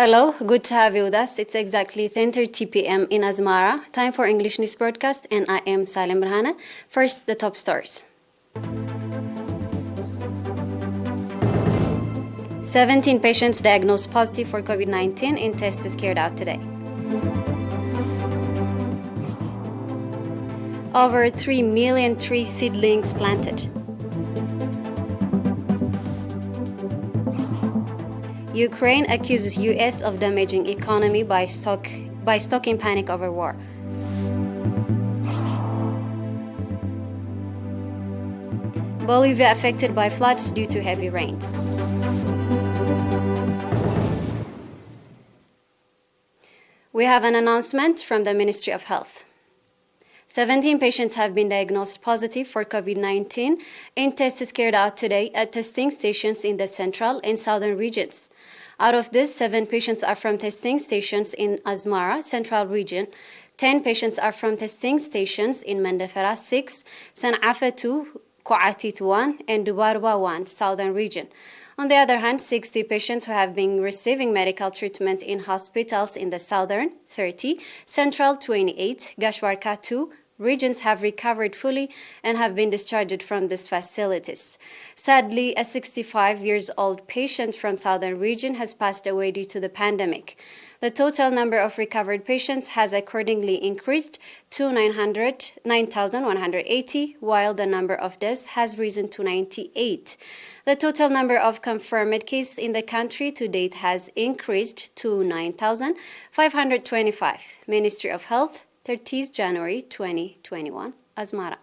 Hello, good to have you with us. It's exactly 10:30 p.m. in Asmara. Time for English news broadcast, and I am Salim Brhana. First, the top stories. 17 patients diagnosed positive for COVID-19 in tests carried out today. Over 3 million tree seedlings planted. Ukraine accuses U.S. of damaging economy by stoking panic over war. Bolivia affected by floods due to heavy rains. We have an announcement from the Ministry of Health. 17 patients have been diagnosed positive for COVID-19 in tests carried out today at testing stations in the central and southern regions. Out of this, 7 patients are from testing stations in Asmara, central region. 10 patients are from testing stations in Mandafara 6, San'afa 2, Kuatit 1, and Dubarwa 1, southern region. On the other hand, 60 patients who have been receiving medical treatment in hospitals in the southern 30, central 28, Gashwarka 2, regions have recovered fully and have been discharged from these facilities. Sadly, a 65-year-old patient from southern region has passed away due to the pandemic. The total number of recovered patients has accordingly increased to 9,180, while the number of deaths has risen to 98. The total number of confirmed cases in the country to date has increased to 9,525. Ministry of Health, 30th January 2021, Asmara.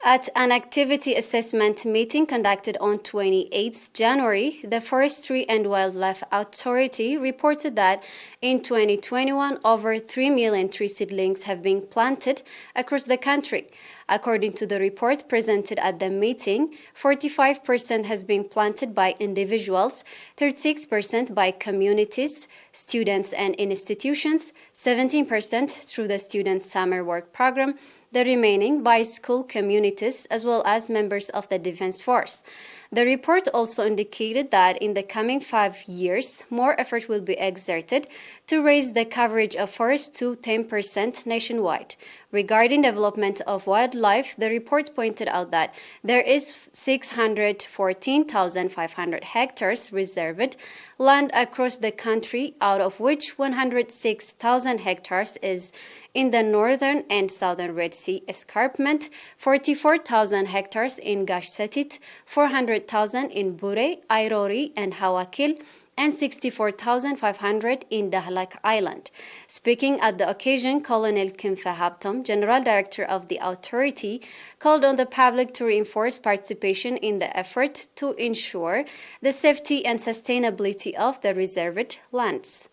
At an activity assessment meeting conducted on 28 January, the Forestry and Wildlife Authority reported that in 2021, over 3 million tree seedlings have been planted across the country. According to the report presented at the meeting, 45% has been planted by individuals, 36% by communities, students and institutions, 17% through the Student Summer Work Program, the remaining by school communities as well as members of the Defense Force. The report also indicated that in the coming 5 years, more effort will be exerted to raise the coverage of forests to 10% nationwide. Regarding development of wildlife, the report pointed out that there is 614,500 hectares reserved land across the country, out of which 106,000 hectares is in the northern and southern Red Sea escarpment, 44,000 hectares in Gash Setit, 400,000 in Bure, Airori, and Hawakil, and 64,500 in Dahlak Island. Speaking at the occasion, Colonel Kinfa Haptom, General Director of the authority, called on the public to reinforce participation in the effort to ensure the safety and sustainability of the reserved lands.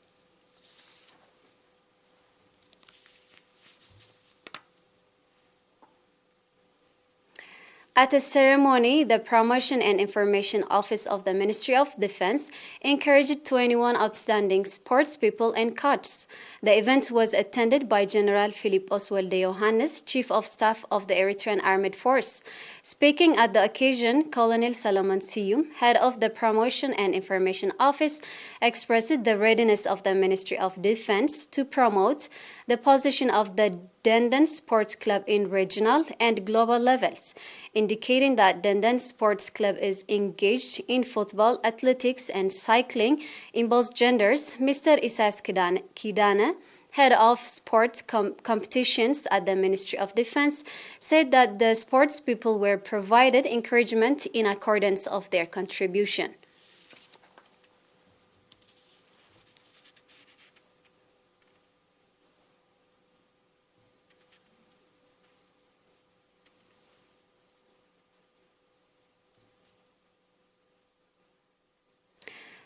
At a ceremony, the Promotion and Information Office of the Ministry of Defense encouraged 21 outstanding sports people and coaches. The event was attended by General Philippos Walde Johannes, Chief of Staff of the Eritrean Armed Force. Speaking at the occasion, Colonel Solomon Siyum, head of the Promotion and Information Office, expressed the readiness of the Ministry of Defense to promote the position of the Dandan Sports Club in regional and global levels, indicating that Dandan Sports Club is engaged in football, athletics, and cycling in both genders. Mr. Isas Kidane, head of sports competitions at the Ministry of Defense, said that the sports people were provided encouragement in accordance of their contribution.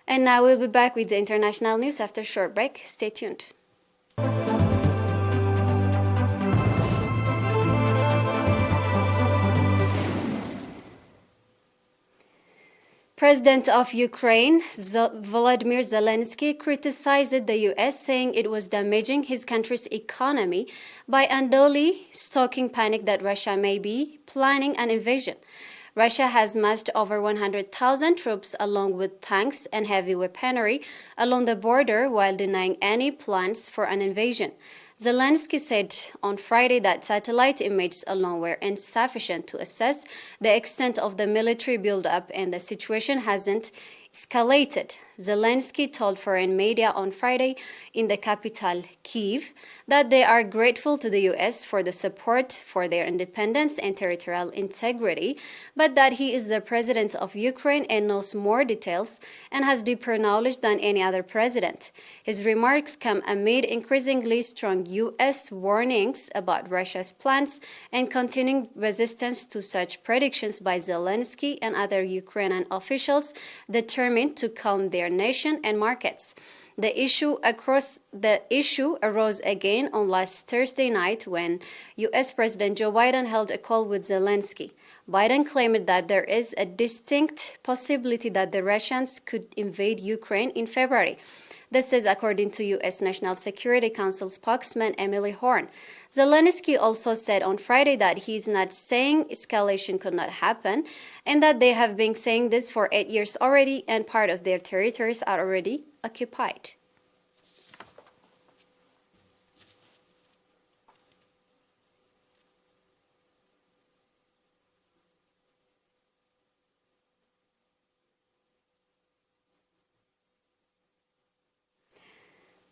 And now we'll be back with the international news after a short break. Stay tuned. President of Ukraine, Volodymyr Zelensky, criticized the U.S., saying it was damaging his country's economy by unduly stoking panic that Russia may be planning an invasion. Russia has massed over 100,000 troops along with tanks and heavy weaponry along the border while denying any plans for an invasion. Zelensky said on Friday that satellite images alone were insufficient to assess the extent of the military buildup and the situation hasn't escalated. Zelensky told foreign media on Friday in the capital, Kyiv, that they are grateful to the U.S. for the support for their independence and territorial integrity, but that he is the president of Ukraine and knows more details and has deeper knowledge than any other president. His remarks come amid increasingly strong U.S. warnings about Russia's plans and continuing resistance to such predictions by Zelensky and other Ukrainian officials determined to calm their nation and markets. The issue arose again on last Thursday night when U.S. President Joe Biden held a call with Zelensky. Biden claimed that there is a distinct possibility that the Russians could invade Ukraine in February. This is according to U.S. National Security Council spokesman Emily Horn. Zelensky also said on Friday that he's not saying escalation could not happen and that they have been saying this for 8 years already and part of their territories are already occupied.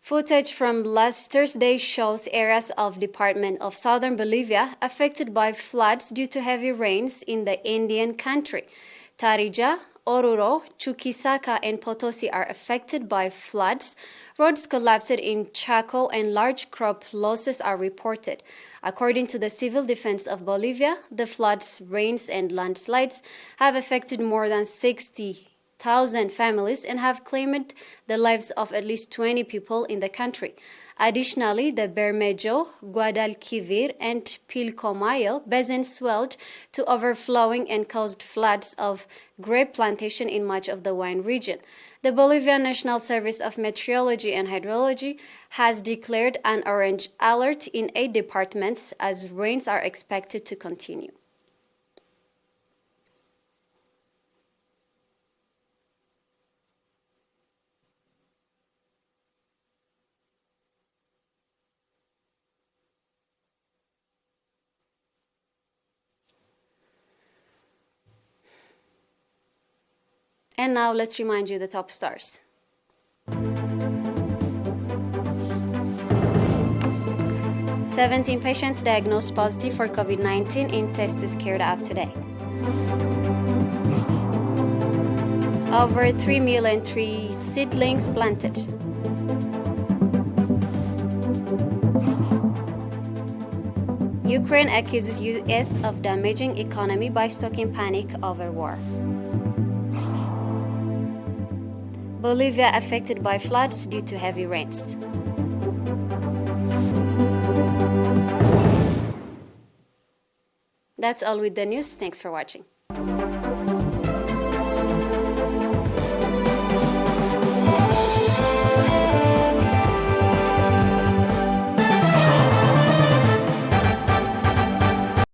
Footage from last Thursday shows areas of Department of Southern Bolivia affected by floods due to heavy rains in the Andean country. Tarija, Oruro, Chuquisaca, and Potosi are affected by floods. Roads collapsed in Chaco and large crop losses are reported. According to the Civil Defense of Bolivia, the floods, rains, and landslides have affected more than 60,000 families and have claimed the lives of at least 20 people in the country. Additionally, the Bermejo, Guadalquivir, and Pilcomayo basins swelled to overflowing and caused floods of grape plantation in much of the wine region. The Bolivian National Service of Meteorology and Hydrology has declared an orange alert in 8 departments as rains are expected to continue. And now let's remind you the top stars. "17 patients diagnosed positive for COVID-19 in tests carried out today. Over 3 million tree seedlings planted. Ukraine accuses U.S. of damaging economy by stoking panic over war. Bolivia affected by floods due to heavy rains. That's all with the news. Thanks for watching.